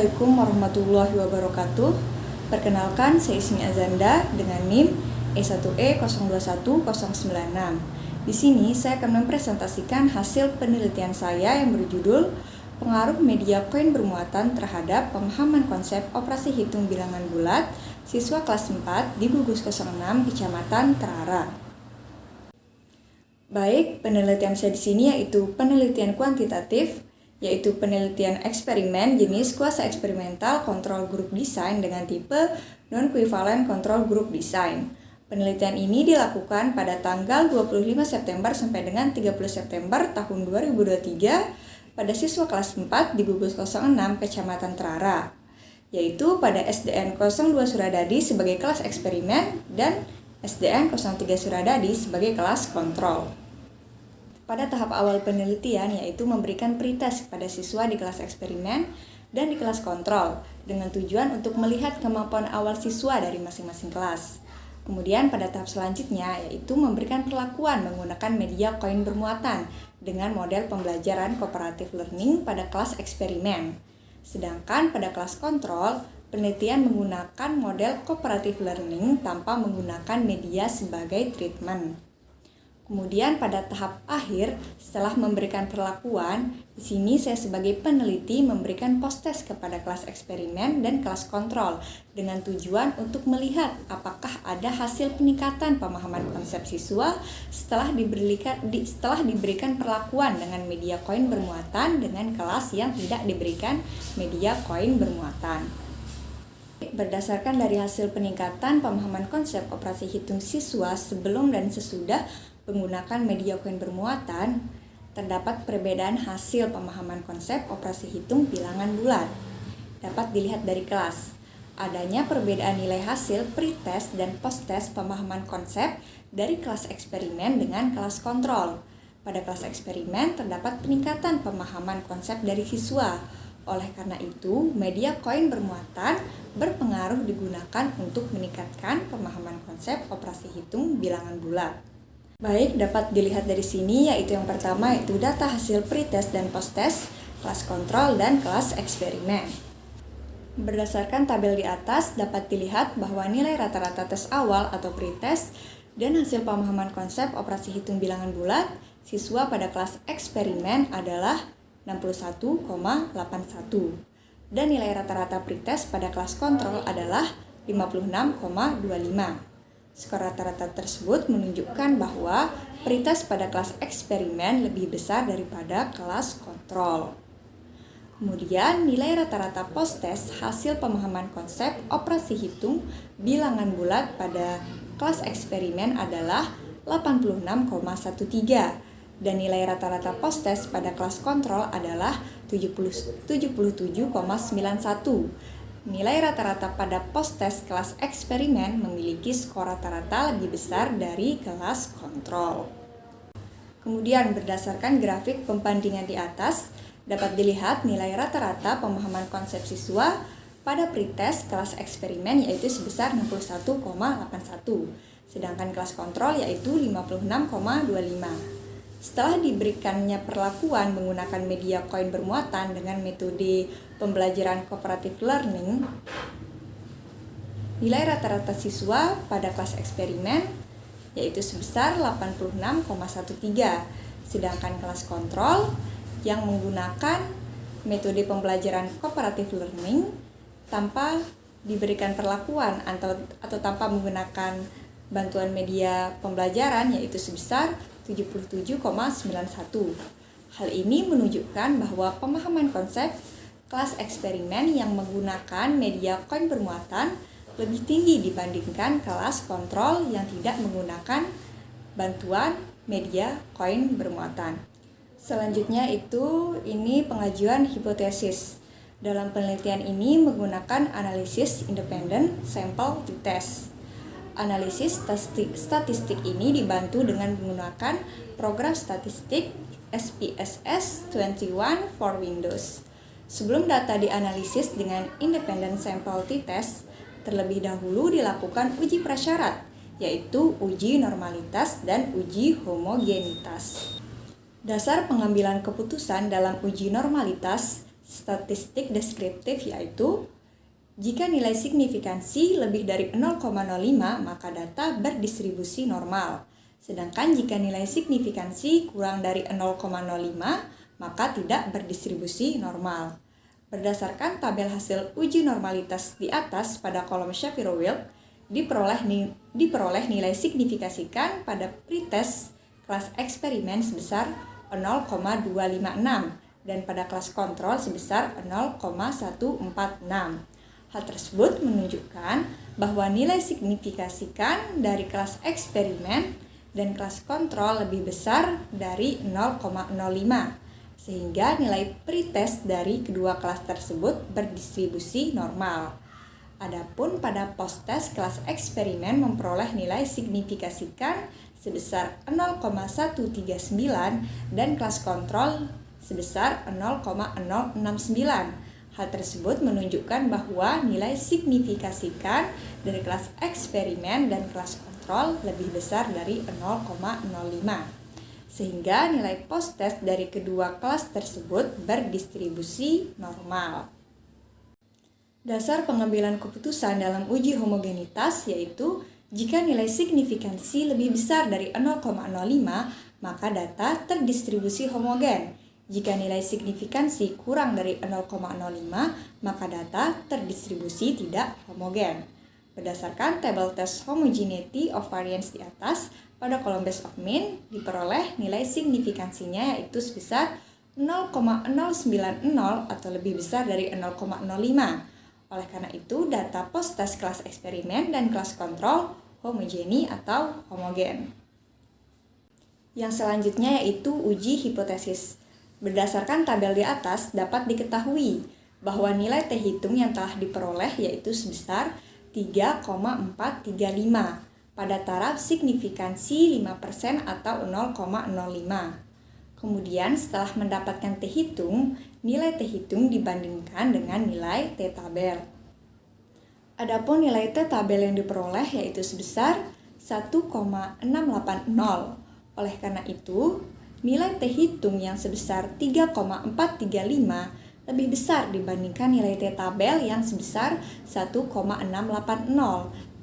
Assalamualaikum warahmatullahi wabarakatuh. Perkenalkan, saya Ismi Azanda dengan NIM E1E021096. Di sini saya akan mempresentasikan hasil penelitian saya yang berjudul Pengaruh Media Koin Bermuatan Terhadap Pemahaman Konsep Operasi Hitung Bilangan Bulat siswa kelas 4 di Gugus 06 Kecamatan Terara. Baik, penelitian saya di sini yaitu penelitian kuantitatif, yaitu penelitian eksperimen jenis kuasa eksperimental kontrol grup desain dengan tipe non-equivalent kontrol grup desain. Penelitian ini dilakukan pada tanggal 25 September sampai dengan 30 September tahun 2023 pada siswa kelas 4 di Gugus 06 Kecamatan Terara, yaitu pada SDN 02 Suradadi sebagai kelas eksperimen dan SDN 03 Suradadi sebagai kelas kontrol. Pada tahap awal penelitian yaitu memberikan pretest kepada siswa di kelas eksperimen dan di kelas kontrol dengan tujuan untuk melihat kemampuan awal siswa dari masing-masing kelas. Kemudian pada tahap selanjutnya yaitu memberikan perlakuan menggunakan media koin bermuatan dengan model pembelajaran cooperative learning pada kelas eksperimen. Sedangkan pada kelas kontrol, penelitian menggunakan model cooperative learning tanpa menggunakan media sebagai treatment. Kemudian pada tahap akhir, setelah memberikan perlakuan, di sini saya sebagai peneliti memberikan post-test kepada kelas eksperimen dan kelas kontrol dengan tujuan untuk melihat apakah ada hasil peningkatan pemahaman konsep siswa setelah diberikan perlakuan dengan media koin bermuatan dengan kelas yang tidak diberikan media koin bermuatan. Berdasarkan dari hasil peningkatan pemahaman konsep operasi hitung siswa sebelum dan sesudah menggunakan media koin bermuatan, terdapat perbedaan hasil pemahaman konsep operasi hitung bilangan bulat. Dapat dilihat dari kelas. Adanya perbedaan nilai hasil pretest dan post-test pemahaman konsep dari kelas eksperimen dengan kelas kontrol. Pada kelas eksperimen terdapat peningkatan pemahaman konsep dari siswa. Oleh karena itu, media koin bermuatan berpengaruh digunakan untuk meningkatkan pemahaman konsep operasi hitung bilangan bulat. Baik, dapat dilihat dari sini yaitu yang pertama yaitu data hasil pretest dan post-test, kelas kontrol dan kelas eksperimen. Berdasarkan tabel di atas dapat dilihat bahwa nilai rata-rata tes awal atau pretest dan hasil pemahaman konsep operasi hitung bilangan bulat siswa pada kelas eksperimen adalah 61,81 dan nilai rata-rata pretest pada kelas kontrol adalah 56,25. Skor rata-rata tersebut menunjukkan bahwa pretest pada kelas eksperimen lebih besar daripada kelas kontrol. Kemudian nilai rata-rata post-test hasil pemahaman konsep operasi hitung bilangan bulat pada kelas eksperimen adalah 86,13 dan nilai rata-rata post-test pada kelas kontrol adalah 77,91. Nilai rata-rata pada post-test kelas eksperimen memiliki skor rata-rata lebih besar dari kelas kontrol. Kemudian berdasarkan grafik pembandingan di atas, dapat dilihat nilai rata-rata pemahaman konsep siswa pada pretest kelas eksperimen yaitu sebesar 61,81, sedangkan kelas kontrol yaitu 56,25. Setelah diberikannya perlakuan menggunakan media koin bermuatan dengan metode pembelajaran cooperative learning, nilai rata-rata siswa pada kelas eksperimen yaitu sebesar 86,13, sedangkan kelas kontrol yang menggunakan metode pembelajaran cooperative learning tanpa diberikan perlakuan atau tanpa menggunakan bantuan media pembelajaran yaitu sebesar 77,91. Hal ini menunjukkan bahwa pemahaman konsep kelas eksperimen yang menggunakan media koin bermuatan lebih tinggi dibandingkan kelas kontrol yang tidak menggunakan bantuan media koin bermuatan. Selanjutnya ini pengajuan hipotesis. Dalam penelitian ini menggunakan analisis independen sampel t-test. Analisis statistik ini dibantu dengan menggunakan program statistik SPSS 21 for Windows. Sebelum data dianalisis dengan independent sample t-test, terlebih dahulu dilakukan uji prasyarat, yaitu uji normalitas dan uji homogenitas. Dasar pengambilan keputusan dalam uji normalitas statistik deskriptif, yaitu jika nilai signifikansi lebih dari 0,05 maka data berdistribusi normal. Sedangkan jika nilai signifikansi kurang dari 0,05 maka tidak berdistribusi normal. Berdasarkan tabel hasil uji normalitas di atas pada kolom Shapiro-Wilk, diperoleh nilai signifikasikan pada pretest kelas eksperimen sebesar 0,256 dan pada kelas kontrol sebesar 0,146. Hal tersebut menunjukkan bahwa nilai signifikasikan dari kelas eksperimen dan kelas kontrol lebih besar dari 0,05, sehingga nilai pretest dari kedua kelas tersebut berdistribusi normal. Adapun pada post-test kelas eksperimen memperoleh nilai signifikasikan sebesar 0,139 dan kelas kontrol sebesar 0,069. Hal tersebut menunjukkan bahwa nilai signifikasikan dari kelas eksperimen dan kelas kontrol lebih besar dari 0,05, sehingga nilai post-test dari kedua kelas tersebut berdistribusi normal. Dasar pengambilan keputusan dalam uji homogenitas yaitu jika nilai signifikansi lebih besar dari 0,05, maka data terdistribusi homogen. Jika nilai signifikansi kurang dari 0,05, maka data terdistribusi tidak homogen. Berdasarkan tabel tes homogeneity of variance di atas, pada kolom base of mean diperoleh nilai signifikansinya yaitu sebesar 0,090 atau lebih besar dari 0,05. Oleh karena itu, data post-test kelas eksperimen dan kelas kontrol homogeni atau homogen. Yang selanjutnya yaitu uji hipotesis. Berdasarkan tabel di atas, dapat diketahui bahwa nilai T hitung yang telah diperoleh yaitu sebesar 3,435 pada taraf signifikansi 5% atau 0,05. Kemudian setelah mendapatkan T hitung, nilai T hitung dibandingkan dengan nilai T tabel. Adapun nilai T tabel yang diperoleh yaitu sebesar 1,680. Oleh karena itu, nilai T hitung yang sebesar 3,435 lebih besar dibandingkan nilai T tabel yang sebesar 1,680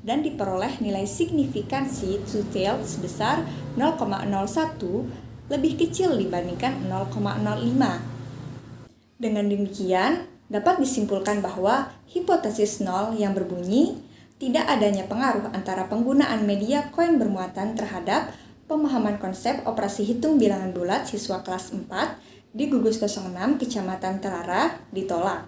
dan diperoleh nilai signifikansi two-tailed sebesar 0,01 lebih kecil dibandingkan 0,05. Dengan demikian, dapat disimpulkan bahwa hipotesis nol yang berbunyi tidak adanya pengaruh antara penggunaan media koin bermuatan terhadap pemahaman konsep operasi hitung bilangan bulat siswa kelas 4 di gugus 06 Kecamatan Terara ditolak.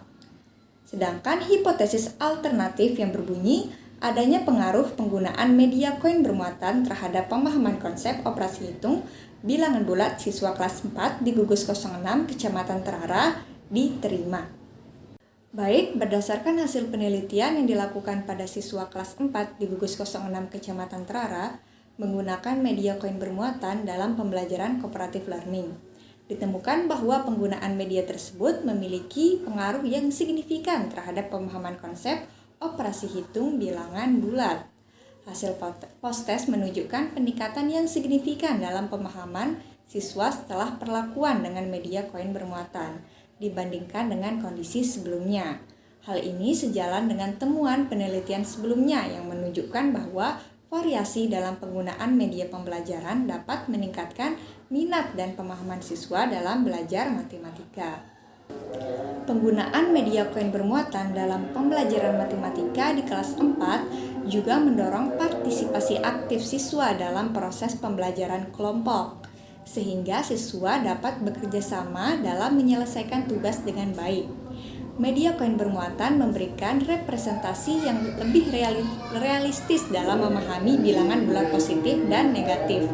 Sedangkan hipotesis alternatif yang berbunyi adanya pengaruh penggunaan media koin bermuatan terhadap pemahaman konsep operasi hitung bilangan bulat siswa kelas 4 di gugus 06 Kecamatan Terara diterima. Baik, berdasarkan hasil penelitian yang dilakukan pada siswa kelas 4 di gugus 06 Kecamatan Terara menggunakan media koin bermuatan dalam pembelajaran cooperative learning, ditemukan bahwa penggunaan media tersebut memiliki pengaruh yang signifikan terhadap pemahaman konsep operasi hitung bilangan bulat. Hasil post-test menunjukkan peningkatan yang signifikan dalam pemahaman siswa setelah perlakuan dengan media koin bermuatan dibandingkan dengan kondisi sebelumnya. Hal ini sejalan dengan temuan penelitian sebelumnya yang menunjukkan bahwa variasi dalam penggunaan media pembelajaran dapat meningkatkan minat dan pemahaman siswa dalam belajar matematika. Penggunaan media koin bermuatan dalam pembelajaran matematika di kelas 4 juga mendorong partisipasi aktif siswa dalam proses pembelajaran kelompok, sehingga siswa dapat bekerja sama dalam menyelesaikan tugas dengan baik. Media koin bermuatan memberikan representasi yang lebih realistis dalam memahami bilangan bulat positif dan negatif,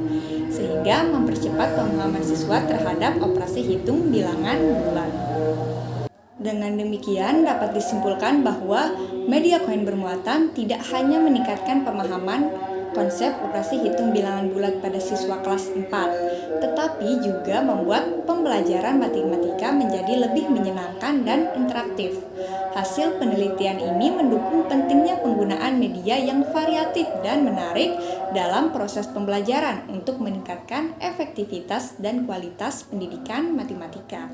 sehingga mempercepat pemahaman siswa terhadap operasi hitung bilangan bulat. Dengan demikian, dapat disimpulkan bahwa media koin bermuatan tidak hanya meningkatkan pemahaman konsep operasi hitung bilangan bulat pada siswa kelas 4, tetapi juga membuat pembelajaran matematika menjadi lebih menyenangkan dan interaktif. Hasil penelitian ini mendukung pentingnya penggunaan media yang variatif dan menarik dalam proses pembelajaran untuk meningkatkan efektivitas dan kualitas pendidikan matematika.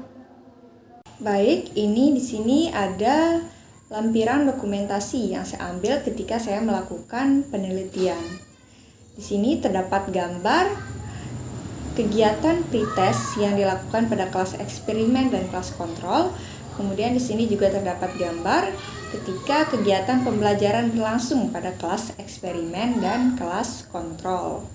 Baik, ini di sini ada lampiran dokumentasi yang saya ambil ketika saya melakukan penelitian. Di sini terdapat gambar kegiatan pretest yang dilakukan pada kelas eksperimen dan kelas kontrol. Kemudian di sini juga terdapat gambar ketika kegiatan pembelajaran berlangsung pada kelas eksperimen dan kelas kontrol.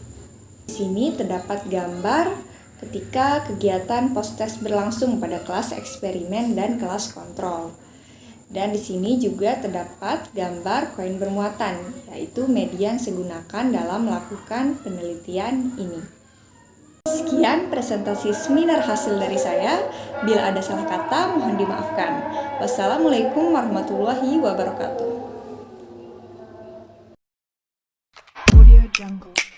Di sini terdapat gambar ketika kegiatan post-test berlangsung pada kelas eksperimen dan kelas kontrol. Dan di sini juga terdapat gambar koin bermuatan, yaitu media yang saya gunakan dalam melakukan penelitian ini. Sekian presentasi seminar hasil dari saya. Bila ada salah kata, mohon dimaafkan. Wassalamualaikum warahmatullahi wabarakatuh. Audio Jungle.